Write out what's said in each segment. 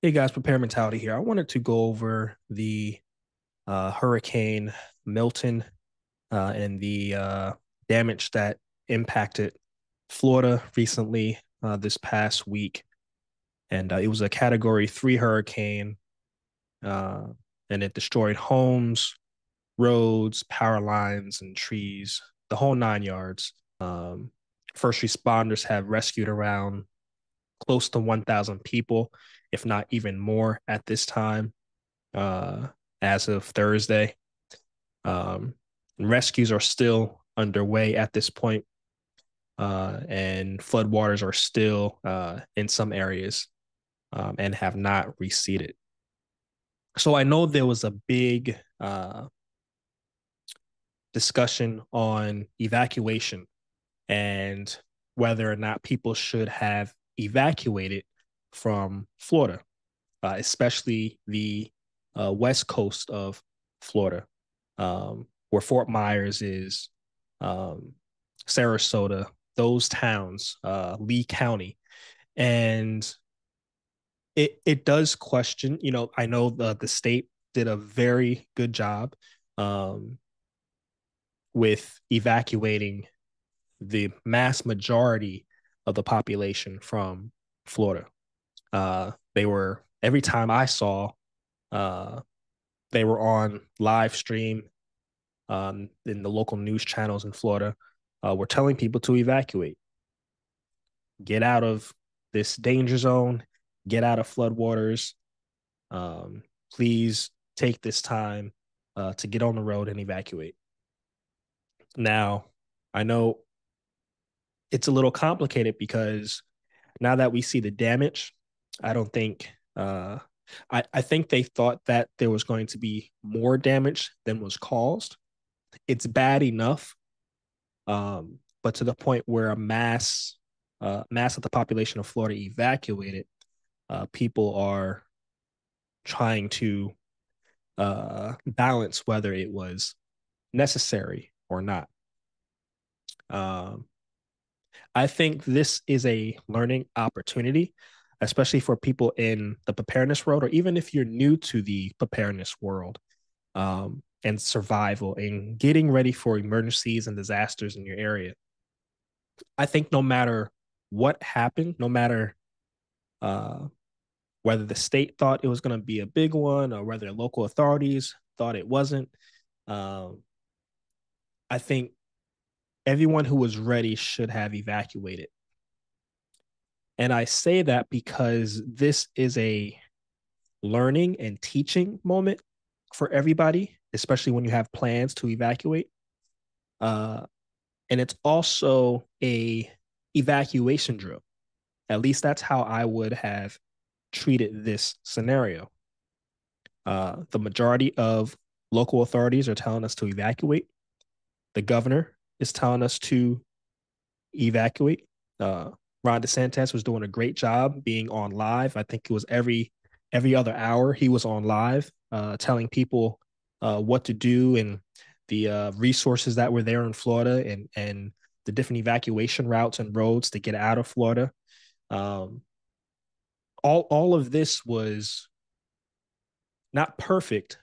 Hey guys, Prepare Mentality here. I wanted to go over the Hurricane Milton and the damage that impacted Florida recently this past week. And it was a Category 3 hurricane, uh, and it destroyed homes, roads, power lines, and trees, the whole nine yards. First responders have rescued around close to 1,000 people, if not even more at this time, uh, as of Thursday. Um, Rescues are still underway at this point, and floodwaters are still in some areas and have not receded. So I know there was a big discussion on evacuation and whether or not people should have evacuated from Florida, especially the west coast of Florida, where Fort Myers is, um, Sarasota, those towns, Lee County. And it does question, I know the state did a very good job um, with evacuating the mass majority of the population from Florida. They were, every time I saw, uh, they were on live stream in the local news channels in Florida. Were telling people to evacuate, get out of this danger zone, get out of floodwaters. Please take this time to get on the road and evacuate. Now, I know it's a little complicated because now that we see the damage, I don't think I think they thought that there was going to be more damage than was caused. It's bad enough, but to the point where a mass of the population of Florida evacuated, people are trying to balance whether it was necessary or not. Um, I think this is a learning opportunity, especially for people in the preparedness world, or even if you're new to the preparedness world and survival and getting ready for emergencies and disasters in your area. I think no matter what happened, no matter uh, whether the state thought it was going to be a big one or whether local authorities thought it wasn't, um, I think everyone who was ready should have evacuated. And I say that because this is a learning and teaching moment for everybody, especially when you have plans to evacuate. Uh, and it's also a evacuation drill. At least that's how I would have treated this scenario. The majority of local authorities are telling us to evacuate. The governor is telling us to evacuate. Ron DeSantis was doing a great job being on live. I think it was every other hour he was on live, telling people what to do and the resources that were there in Florida and the different evacuation routes and roads to get out of Florida. Um, all of this was not perfect,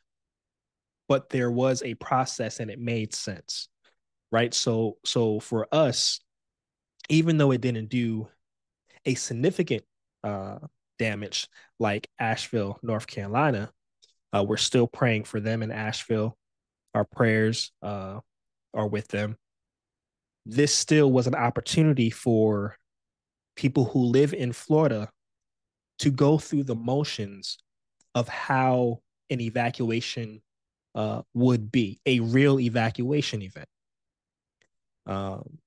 but there was a process and it made sense, right? So for us, even though it didn't do a significant uh, damage like Asheville, North Carolina, we're still praying for them in Asheville. Our prayers are with them. This still was an opportunity for people who live in Florida to go through the motions of how an evacuation would be a real evacuation event. Um,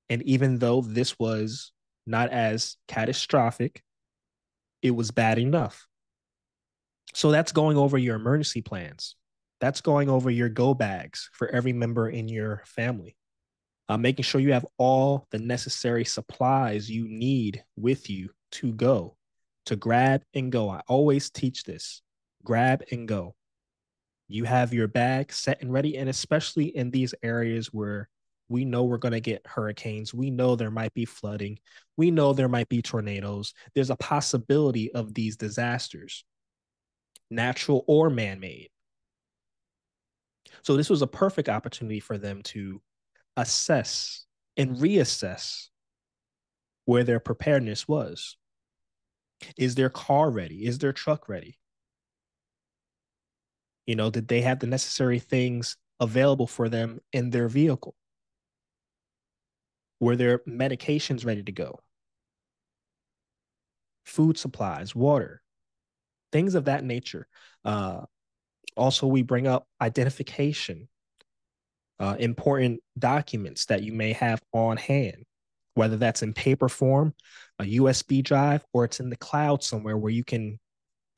and even though this was not as catastrophic, it was bad enough. So that's going over your emergency plans. That's going over your go bags for every member in your family. Making sure you have all the necessary supplies you need with you to go, to grab and go. I always teach this: grab and go. You have your bag set and ready, and especially in these areas where We know we're going to get hurricanes. We know there might be flooding. We know there might be tornadoes. There's a possibility of these disasters, natural or man made. So this was a perfect opportunity for them to assess and reassess where their preparedness was. Is their car ready? Is their truck ready? You know, did they have the necessary things available for them in their vehicle? Were their medications ready to go? Food supplies, water, things of that nature. Uh, Also, we bring up identification, important documents that you may have on hand, whether that's in paper form, a USB drive, or it's in the cloud somewhere where you can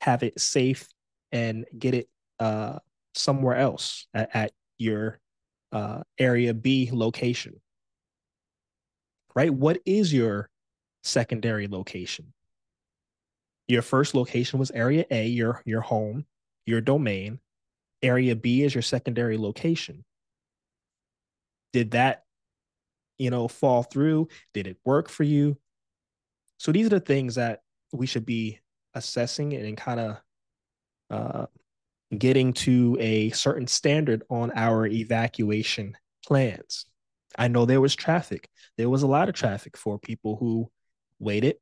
have it safe and get it somewhere else at your area B location, right? What is your secondary location? Your first location was area A, your home, your domain. Area B is your secondary location. Did that, fall through? Did it work for you? So these are the things that we should be assessing and kind of uh, getting to a certain standard on our evacuation plans. I know there was traffic. There was a lot of traffic for people who waited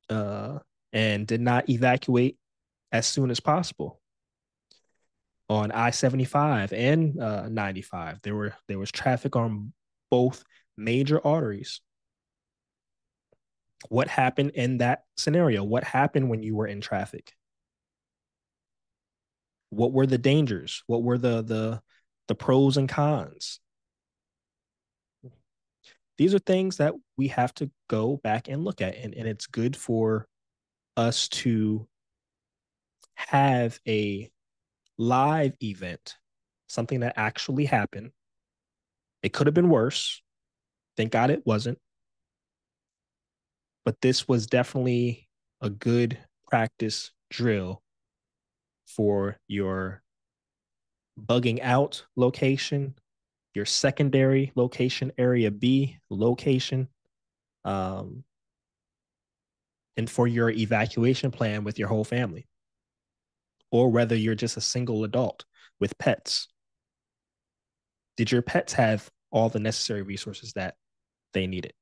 uh, and did not evacuate as soon as possible on I-75 and 95. There was traffic on both major arteries. What happened in that scenario? What happened when you were in traffic? What were the dangers? What were the pros and cons? These are things that we have to go back and look at, and it's good for us to have a live event, something that actually happened. It could have been worse. Thank God it wasn't. But this was definitely a good practice drill for your bugging out location, your secondary location, area B location, um, and for your evacuation plan with your whole family, or whether you're just a single adult with pets. Did your pets have all the necessary resources that they needed?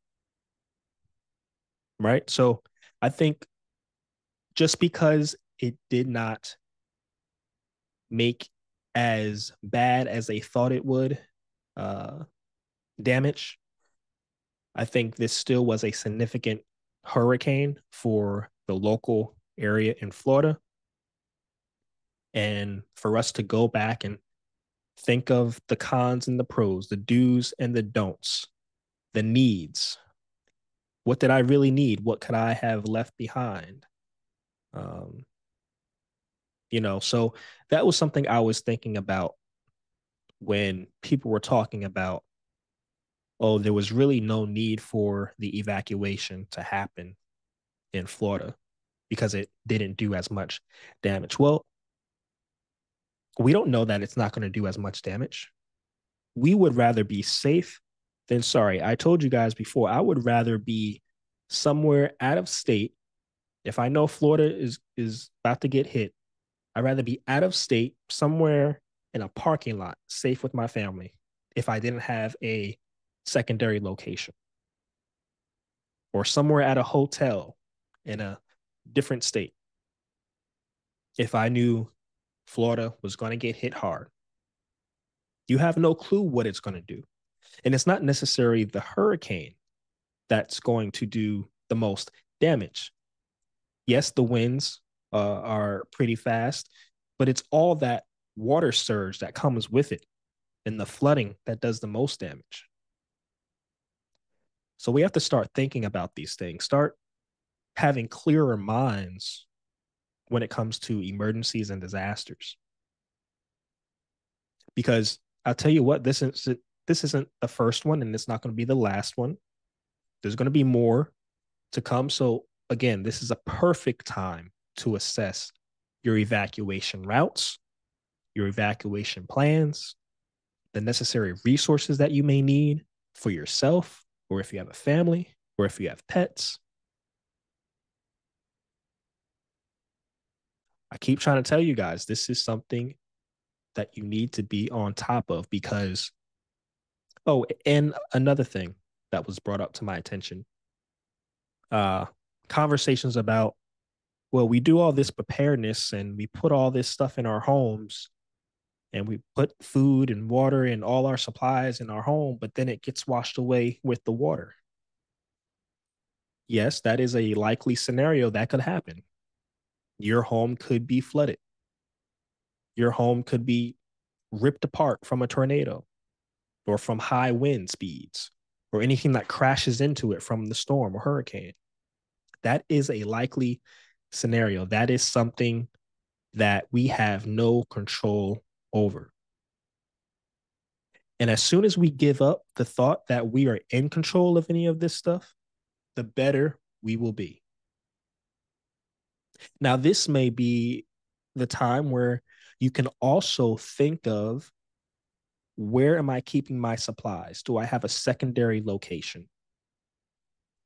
Right. So I think just because it did not make as bad as they thought it would uh, damage, I think this still was a significant hurricane for the local area in Florida. And for us to go back and think of the cons and the pros, the do's and the don'ts, the needs. What did I really need? What could I have left behind? Um, so that was something I was thinking about when people were talking about, oh, there was really no need for the evacuation to happen in Florida because it didn't do as much damage. Well, we don't know that it's not going to do as much damage. We would rather be safe than sorry. I told you guys before, I would rather be somewhere out of state. If I know Florida is about to get hit, I'd rather be out of state somewhere in a parking lot, safe with my family, if I didn't have a secondary location, or somewhere at a hotel in a different state if I knew Florida was going to get hit hard. You have no clue what it's going to do. And it's not necessarily the hurricane that's going to do the most damage. Yes, the winds are pretty fast, but it's all that water surge that comes with it and the flooding that does the most damage. So we have to start thinking about these things, start having clearer minds when it comes to emergencies and disasters. Because I'll tell you what, this isn't the first one, and it's not going to be the last one. There's going to be more to come. So again, this is a perfect time to assess your evacuation routes, your evacuation plans, the necessary resources that you may need, for yourself, or if you have a family, or if you have pets. I keep trying to tell you guys, this is something that you need to be on top of because, oh, and another thing that was brought up to my attention, uh, conversations about, well, we do all this preparedness and we put all this stuff in our homes and we put food and water and all our supplies in our home, but then it gets washed away with the water. Yes, that is a likely scenario that could happen. Your home could be flooded. Your home could be ripped apart from a tornado or from high wind speeds or anything that crashes into it from the storm or hurricane. That is a likely scenario. That is something that we have no control over. And as soon as we give up the thought that we are in control of any of this stuff, the better we will be. Now, this may be the time where you can also think of, where am I keeping my supplies? Do I have a secondary location?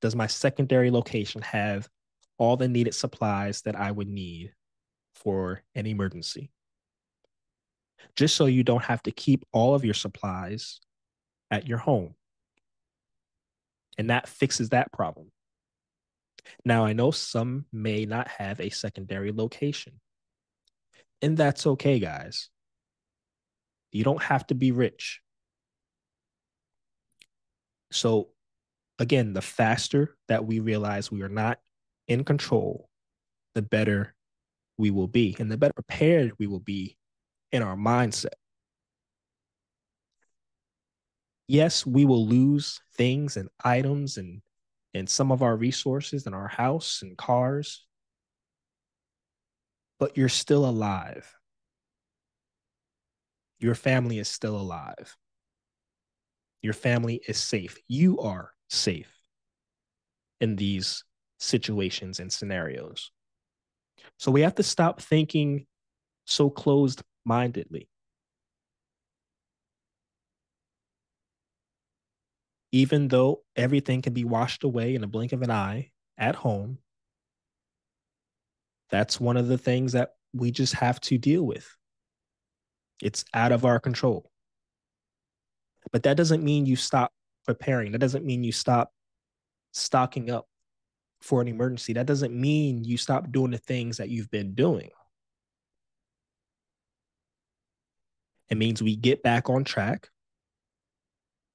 Does my secondary location have all the needed supplies that I would need for an emergency? Just so you don't have to keep all of your supplies at your home. And that fixes that problem. Now, I know some may not have a secondary location, and that's okay, guys. You don't have to be rich. So, again, the faster that we realize we are not in control, the better we will be, and the better prepared we will be in our mindset. Yes, we will lose things and items and some of our resources in our house and cars, but you're still alive. Your family is still alive. Your family is safe. You are safe in these situations and scenarios. So we have to stop thinking so closed mindedly. Even though everything can be washed away in a blink of an eye at home, that's one of the things that we just have to deal with. It's out of our control. But that doesn't mean you stop preparing. That doesn't mean you stop stocking up for an emergency. That doesn't mean you stop doing the things that you've been doing. It means we get back on track.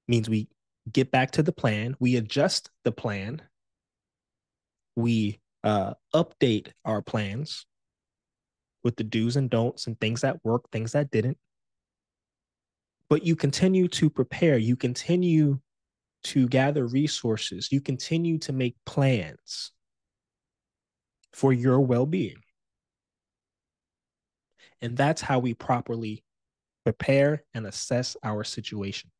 It means we get back to the plan. We adjust the plan. We update our plans with the do's and don'ts and things that work, things that didn't. But you continue to prepare. You continue to gather resources. You continue to make plans for your well-being. And that's how we properly prepare and assess our situation.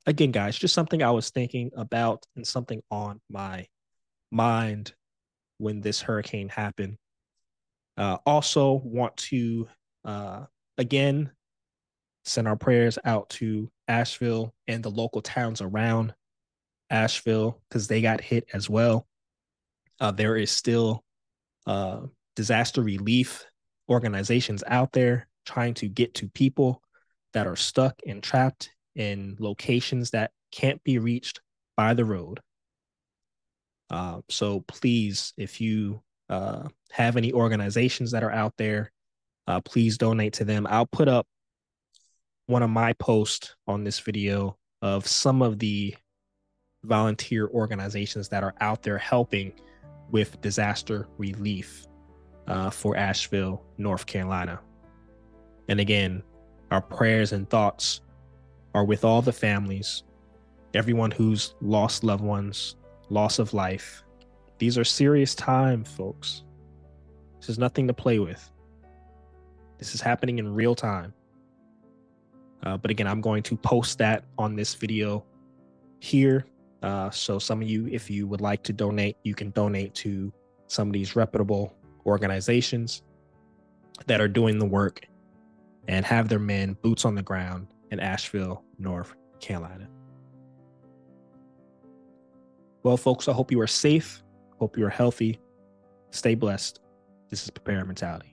Again, guys, just something I was thinking about and something on my mind when this hurricane happened. Also want to, again, send our prayers out to Asheville and the local towns around Asheville because they got hit as well. There is still disaster relief organizations out there trying to get to people that are stuck and trapped in locations that can't be reached by the road. So please, if you have any organizations that are out there, please donate to them. I'll put up one of my posts on this video of some of the volunteer organizations that are out there helping with disaster relief for Asheville, North Carolina. And again, our prayers and thoughts are with all the families, everyone who's lost loved ones, loss of life. These are serious times, folks. This is nothing to play with. This is happening in real time. But again, I'm going to post that on this video here. So some of you, if you would like to donate, you can donate to some of these reputable organizations that are doing the work and have their men boots on the ground in Asheville, North Carolina. Well, folks, I hope you are safe. Hope you are healthy. Stay blessed. This is Prepare Mentality.